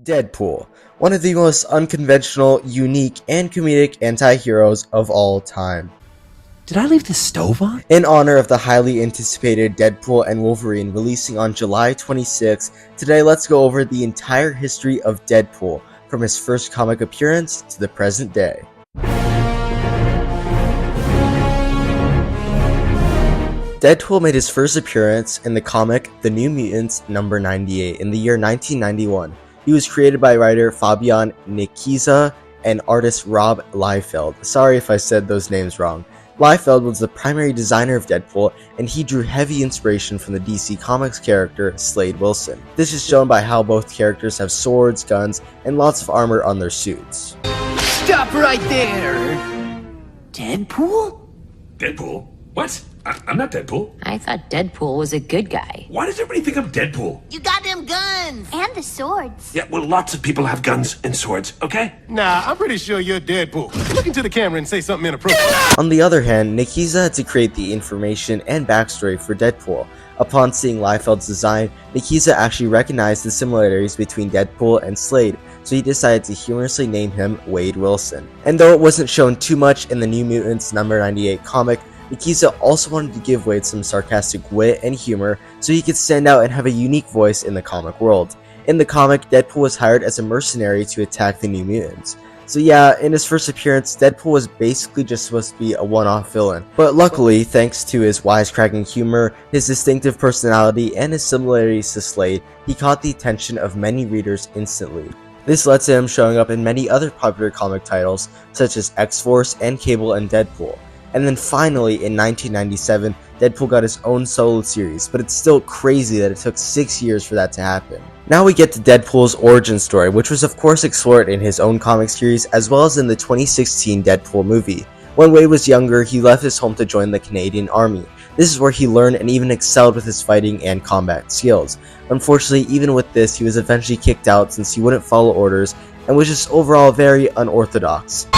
Deadpool, one of the most unconventional, unique, and comedic anti-heroes of all time. Did I leave the stove on? In honor of the highly anticipated Deadpool and Wolverine releasing on July 26, today let's go over the entire history of Deadpool, from his first comic appearance to the present day. Deadpool made his first appearance in the comic The New Mutants number 98 in the year 1991. He was created by writer Fabian Nicieza and artist Rob Liefeld. Sorry if I said those names wrong. Liefeld was the primary designer of Deadpool, and he drew heavy inspiration from the DC Comics character Slade Wilson. This is shown by how both characters have swords, guns, and lots of armor on their suits. Stop right there! Deadpool? Deadpool? What? I'm not Deadpool. I thought Deadpool was a good guy. Why does everybody think I'm Deadpool? You got them guns! And the swords. Yeah, well, lots of people have guns and swords, okay? Nah, I'm pretty sure you're Deadpool. Look into the camera and say something inappropriate. On the other hand, Nicieza had to create the information and backstory for Deadpool. Upon seeing Liefeld's design, Nicieza actually recognized the similarities between Deadpool and Slade, so he decided to humorously name him Wade Wilson. And though it wasn't shown too much in the New Mutants number 98 comic, Nicieza also wanted to give Wade some sarcastic wit and humor so he could stand out and have a unique voice in the comic world. In the comic, Deadpool was hired as a mercenary to attack the New Mutants. So yeah, in his first appearance, Deadpool was basically just supposed to be a one-off villain. But luckily, thanks to his wisecracking humor, his distinctive personality, and his similarities to Slade, he caught the attention of many readers instantly. This led to him showing up in many other popular comic titles, such as X-Force and Cable and Deadpool. And then finally, in 1997, Deadpool got his own solo series, but it's still crazy that it took 6 years for that to happen. Now we get to Deadpool's origin story, which was of course explored in his own comic series as well as in the 2016 Deadpool movie. When Wade was younger, he left his home to join the Canadian Army. This is where he learned and even excelled with his fighting and combat skills. Unfortunately, even with this, he was eventually kicked out since he wouldn't follow orders and was just overall very unorthodox.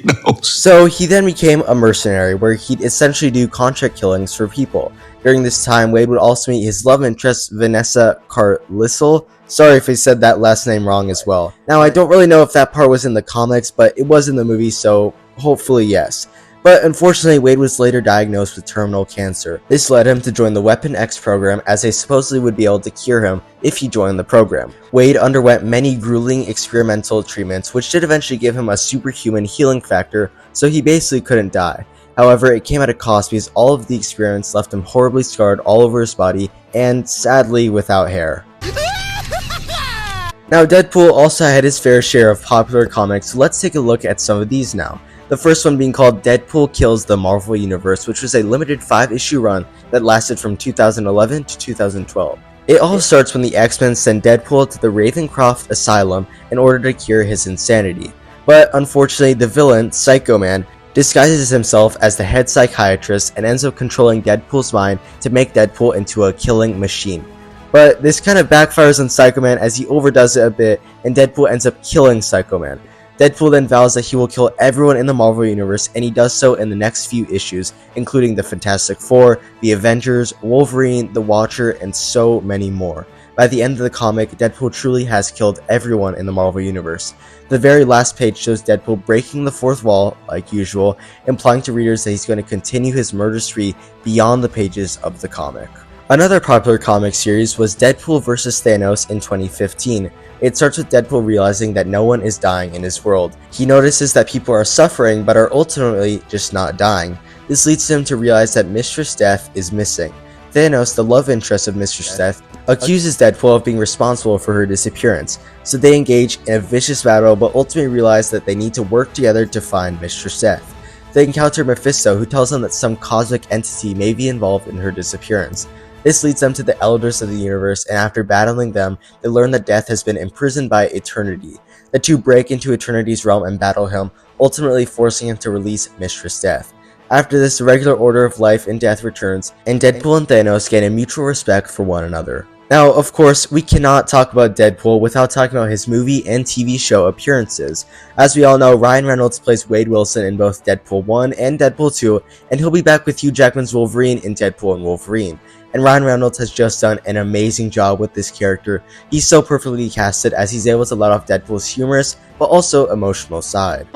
Knows. So he then became a mercenary, where he'd essentially do contract killings for people. During this time, Wade would also meet his love interest, Vanessa Carlisle. Sorry if I said that last name wrong as well. Now, I don't really know if that part was in the comics, but it was in the movie, so hopefully yes. But unfortunately, Wade was later diagnosed with terminal cancer. This led him to join the Weapon X program, as they supposedly would be able to cure him if he joined the program. Wade underwent many grueling experimental treatments, which did eventually give him a superhuman healing factor, so he basically couldn't die. However, it came at a cost because all of the experiments left him horribly scarred all over his body, and sadly without hair. Now, Deadpool also had his fair share of popular comics, so let's take a look at some of these now. The first one being called Deadpool Kills the Marvel Universe, which was a limited 5-issue run that lasted from 2011 to 2012. It all starts when the X-Men send Deadpool to the Ravencroft Asylum in order to cure his insanity. But unfortunately, the villain, Psycho Man, disguises himself as the head psychiatrist and ends up controlling Deadpool's mind to make Deadpool into a killing machine. But this kind of backfires on Psycho Man as he overdoes it a bit, and Deadpool ends up killing Psycho Man. Deadpool then vows that he will kill everyone in the Marvel Universe, and he does so in the next few issues, including the Fantastic Four, the Avengers, Wolverine, the Watcher, and so many more. By the end of the comic, Deadpool truly has killed everyone in the Marvel Universe. The very last page shows Deadpool breaking the fourth wall, like usual, implying to readers that he's going to continue his murder spree beyond the pages of the comic. Another popular comic series was Deadpool vs. Thanos in 2015. It starts with Deadpool realizing that no one is dying in his world. He notices that people are suffering but are ultimately just not dying. This leads him to realize that Mistress Death is missing. Thanos, the love interest of Mistress Death, accuses Deadpool of being responsible for her disappearance, so they engage in a vicious battle but ultimately realize that they need to work together to find Mistress Death. They encounter Mephisto, who tells them that some cosmic entity may be involved in her disappearance. This leads them to the Elders of the Universe, and after battling them, they learn that Death has been imprisoned by Eternity. The two break into Eternity's realm and battle him, ultimately forcing him to release Mistress Death. After this, the regular order of life and death returns, and Deadpool and Thanos gain a mutual respect for one another. Now, of course, we cannot talk about Deadpool without talking about his movie and TV show appearances. As we all know, Ryan Reynolds plays Wade Wilson in both Deadpool 1 and Deadpool 2, and he'll be back with Hugh Jackman's Wolverine in Deadpool and Wolverine. and Ryan Reynolds has just done an amazing job with this character. He's so perfectly casted as he's able to let off Deadpool's humorous but also emotional side.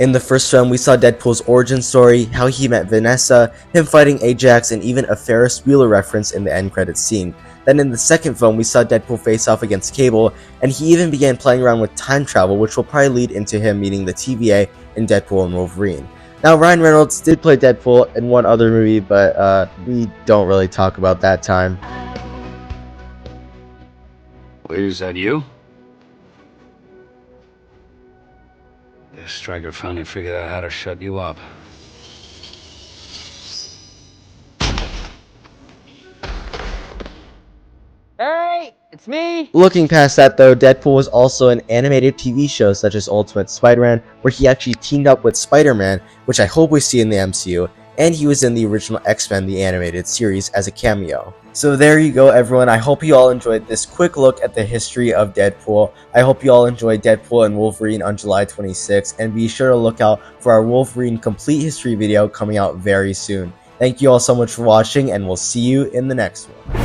In the first film, we saw Deadpool's origin story, how he met Vanessa, him fighting Ajax, and even a Ferris Bueller reference in the end credits scene. Then in the second film, we saw Deadpool face off against Cable, and he even began playing around with time travel, which will probably lead into him meeting the TVA in Deadpool and Wolverine. Now, Ryan Reynolds did play Deadpool in one other movie, but we don't really talk about that time. Wait, is that you? The Stryker finally figured out how to shut you up. Hey, it's me. Looking past that though, Deadpool was also in animated TV shows such as Ultimate Spider-Man, where he actually teamed up with Spider-Man, which I hope we see in the MCU, and he was in the original X-Men the animated series as a cameo. So there you go everyone, I hope you all enjoyed this quick look at the history of Deadpool. I hope you all enjoyed Deadpool and Wolverine on July 26th, and be sure to look out for our Wolverine complete history video coming out very soon. Thank you all so much for watching, and we'll see you in the next one.